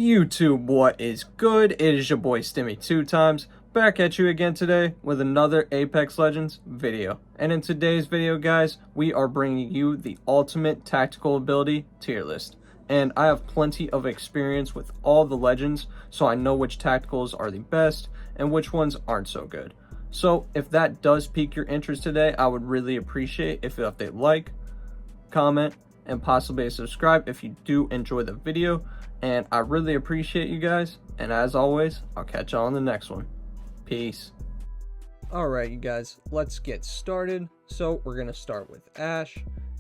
YouTube, what is good? It is your boy Stimmy2 back at you again today with another Apex Legends video. And in today's video, guys, we are bringing you the ultimate tactical ability tier list. And I have plenty of experience with all the legends, so I know which tacticals are the best and which ones aren't so good. So if that does pique your interest today, I would really appreciate if you left a like, comment, and possibly a subscribe if you do enjoy the video. And I really appreciate you guys. And as always, I'll catch y'all on the next one. Peace. Alright, you guys, let's get started. So we're going to start with Ash.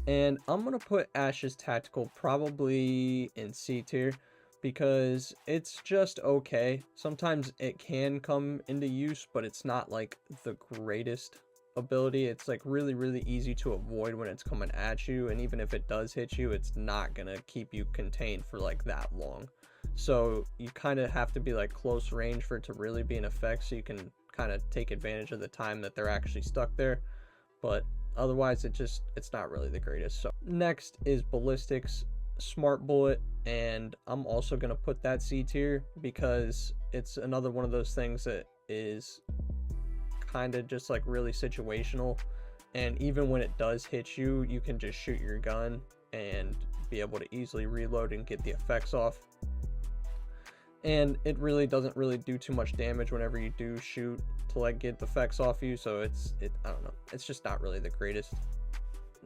And I'm going to put Ash's tactical probably in C tier, because it's just okay. Sometimes it can come into use, but it's not like the greatest ability. It's like really easy to avoid when it's coming at you, and even if it does hit you, it's not gonna keep you contained for like that long. So you kind of have to be like close range for it to really be an effect, so you can kind of take advantage of the time that they're actually stuck there. But otherwise it's not really the greatest. So next is Ballistic's Smart Bullet, and I'm also gonna put that C tier because it's another one of those things that is kind of just like really situational, and even when it does hit you, you can just shoot your gun and be able to easily reload and get the effects off, and it really doesn't do too much damage whenever you do shoot to like get the effects off you. So I don't know, it's just not really the greatest.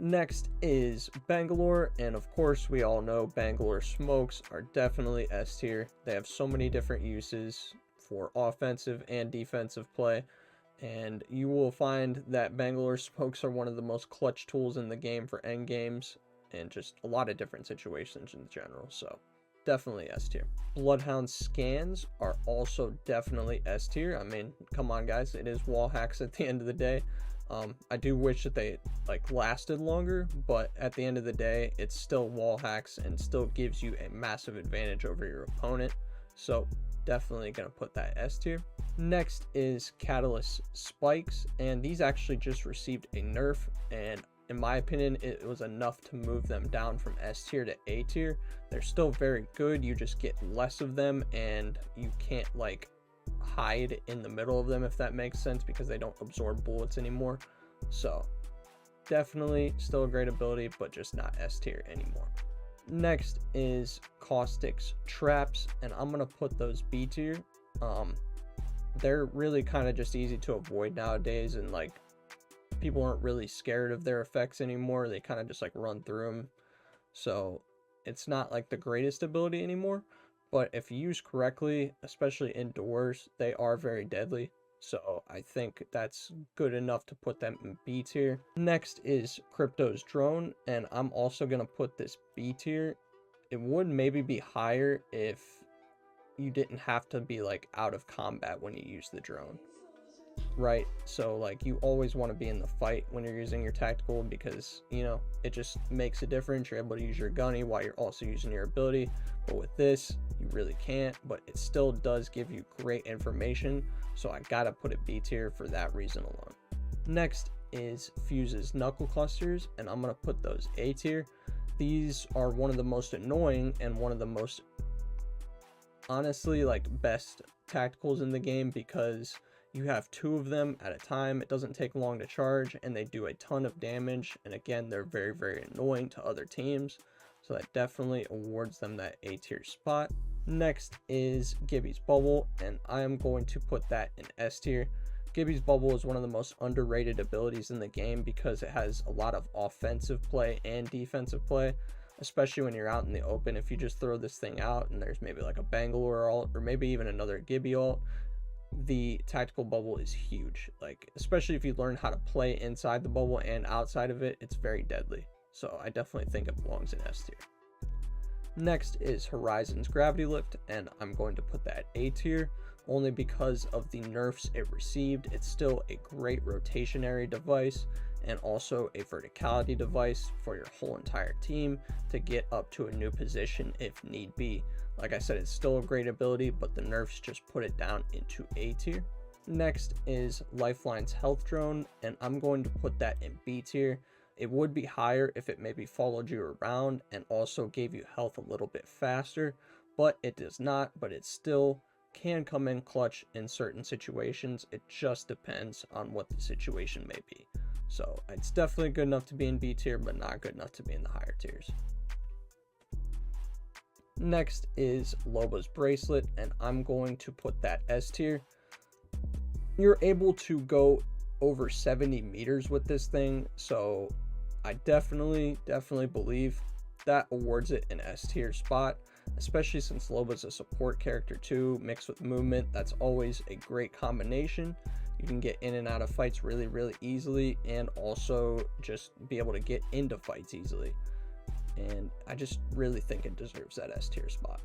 Next is Bangalore, and of course we all know Bangalore smokes are definitely S tier. They have so many different uses for offensive and defensive play, and you will find that Bangalore smokes are one of the most clutch tools in the game for end games and just a lot of different situations in general. So definitely S tier. Bloodhound scans are also definitely S tier. I mean, come on guys, it is wall hacks at the end of the day. I do wish that they like lasted longer, but at the end of the day, it's still wall hacks and still gives you a massive advantage over your opponent. So definitely gonna put that S tier. Next is Catalyst Spikes, and these actually just received a nerf, and in my opinion it was enough to move them down from S tier to A tier. They're still very good, you just get less of them, and you can't like hide in the middle of them, if that makes sense, because they don't absorb bullets anymore. So definitely still a great ability, but just not S tier anymore. Next is Caustic's Traps, and I'm gonna put those B tier. They're really kind of just easy to avoid nowadays, and like people aren't really scared of their effects anymore. They kind of just like run through them, so it's not like the greatest ability anymore, but if used correctly, especially indoors, they are very deadly. So I think that's good enough to put them in B tier. Next is Crypto's Drone, and I'm also gonna put this B tier. It would maybe be higher if you didn't have to be like out of combat when you use the drone, right? So like you always want to be in the fight when you're using your tactical, because you know it just makes a difference. You're able to use your gunny while you're also using your ability, but with this you really can't, but it still does give you great information, so I gotta put it B tier for that reason alone. Next is Fuse's Knuckle Clusters, and I'm gonna put those A tier. These are one of the most annoying and one of the most honestly like best tacticals in the game, because you have two of them at a time. It doesn't take long to charge, and they do a ton of damage, and again they're very annoying to other teams, so that definitely awards them that A tier spot. Next is Gibby's Bubble, and I am going to put that in S tier. Gibby's Bubble is one of the most underrated abilities in the game because it has a lot of offensive play and defensive play, especially when you're out in the open. If you just throw this thing out and there's maybe like a Bangalore ult or maybe even another Gibby ult, the tactical bubble is huge. Like especially if you learn how to play inside the bubble and outside of it, it's very deadly. So I definitely think it belongs in S tier. Next is Horizon's Gravity Lift, and I'm going to put that A tier only because of the nerfs it received. It's still a great rotationary device and also a verticality device for your whole entire team to get up to a new position if need be. Like I said, it's still a great ability, but the nerfs just put it down into A tier. Next is Lifeline's Health Drone, and I'm going to put that in B tier. It would be higher if it maybe followed you around and also gave you health a little bit faster, but it does not, but it still can come in clutch in certain situations. It just depends on what the situation may be. So it's definitely good enough to be in B tier, but not good enough to be in the higher tiers. Next is Loba's Bracelet, and I'm going to put that S tier. You're able to go over 70 meters with this thing, so I definitely believe that awards it an S tier spot, especially since Loba's a support character too, mixed with movement. That's always a great combination. You can get in and out of fights really easily, and also just be able to get into fights easily. And I just really think it deserves that S tier spot.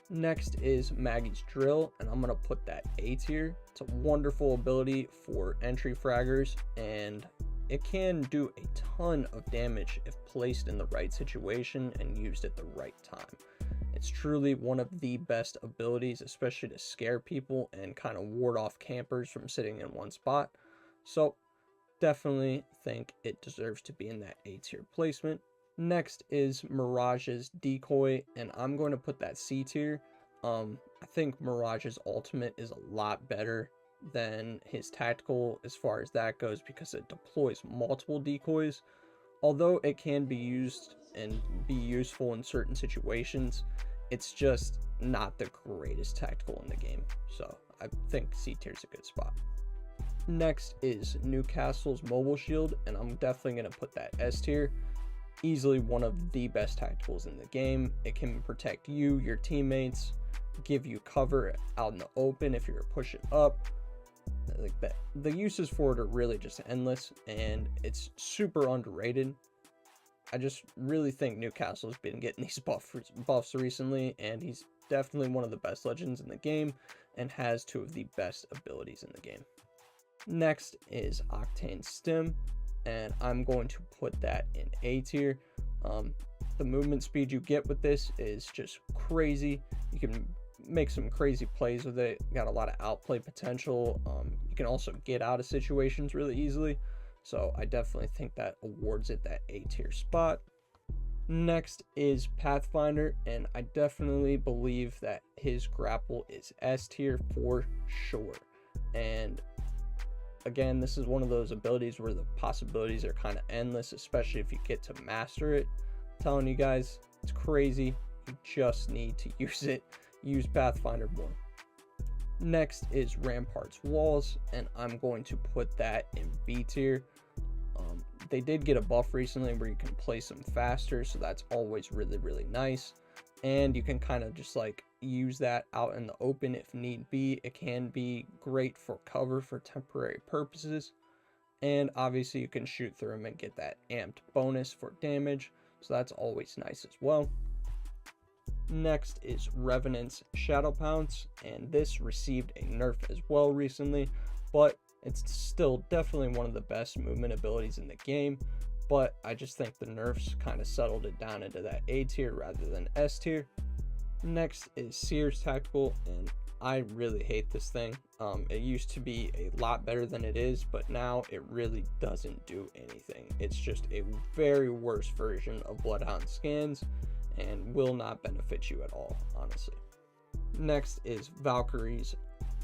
Next is Maggie's Drill, and I'm going to put that A tier. It's a wonderful ability for entry fraggers, and it can do a ton of damage if placed in the right situation and used at the right time. It's truly one of the best abilities, especially to scare people and kind of ward off campers from sitting in one spot. So definitely think it deserves to be in that A tier placement. Next is Mirage's Decoy, and I'm going to put that C tier. I think Mirage's ultimate is a lot better than his tactical as far as that goes, because it deploys multiple decoys. Although it can be used and be useful in certain situations, it's just not the greatest tactical in the game. So I think C tier is a good spot. Next is Newcastle's Mobile Shield, and I'm definitely going to put that S tier. Easily one of the best tacticals in the game. It can protect you, your teammates, give you cover out in the open if you're pushing up. Like that, the uses for it are really just endless, and it's super underrated. I just really think Newcastle's been getting these buffs recently, and he's definitely one of the best legends in the game and has two of the best abilities in the game. Next is Octane Stim, and I'm going to put that in A tier. The movement speed you get with this is just crazy. You can make some crazy plays with it. Got a lot of outplay potential. You can also get out of situations really easily, so I definitely think that awards it that A tier spot. Next is Pathfinder, and I definitely believe that his grapple is S tier for sure. And again, this is one of those abilities where the possibilities are kind of endless, especially if you get to master it. I'm telling you guys, it's crazy. You just need to use it. Use Pathfinder more. Next is Rampart's Walls, and I'm going to put that in B tier. They did get a buff recently where you can place them faster, so that's always really nice. And you can kind of just like use that out in the open if need be. It can be great for cover for temporary purposes, and obviously you can shoot through them and get that amped bonus for damage, so that's always nice as well. Next is Revenant's Shadow Pounce, and this received a nerf as well recently, but it's still definitely one of the best movement abilities in the game. But I just think the nerfs kind of settled it down into that A tier rather than S tier. Next is Seer's Tactical, and I really hate this thing. It used to be a lot better than it is, but now it really doesn't do anything. It's just a very worse version of Bloodhound Scans and will not benefit you at all, honestly. Next is Valkyrie's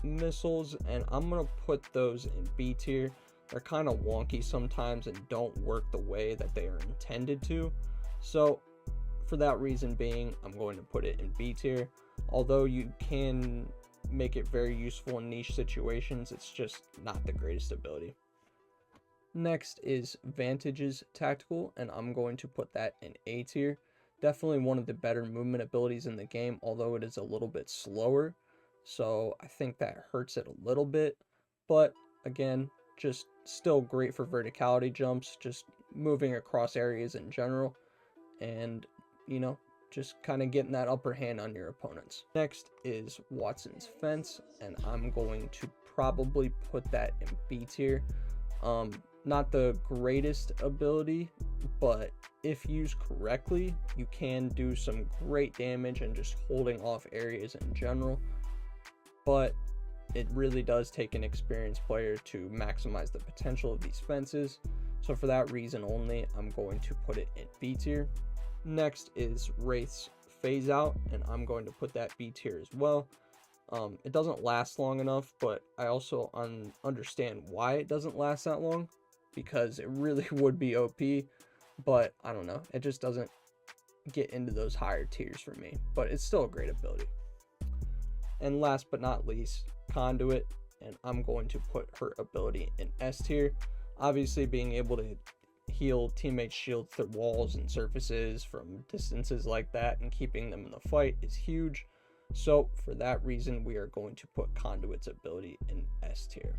Missiles, and I'm going to put those in B tier. They're kind of wonky sometimes and don't work the way that they are intended to. So for that reason being, I'm going to put it in B tier. Although you can make it very useful in niche situations, it's just not the greatest ability. Next is Vantage's Tactical, and I'm going to put that in A tier. Definitely one of the better movement abilities in the game, although it is a little bit slower. So I think that hurts it a little bit. But again, just still great for verticality jumps, just moving across areas in general, and you know, just kind of getting that upper hand on your opponents. Next is Watson's Fence, and I'm going to probably put that in B tier. Not the greatest ability, but if used correctly, you can do some great damage and just holding off areas in general. But it really does take an experienced player to maximize the potential of these fences. So for that reason only, I'm going to put it in B tier. Next is Wraith's phase out, and I'm going to put that B tier as well. It doesn't last long enough, but I also understand why it doesn't last that long, because it really would be OP, but I don't know, it just doesn't get into those higher tiers for me, but it's still a great ability. And last but not least, Conduit, and I'm going to put her ability in S tier. Obviously, being able to heal teammates' shields through walls and surfaces from distances like that and keeping them in the fight is huge. So for that reason, we are going to put Conduit's ability in S tier.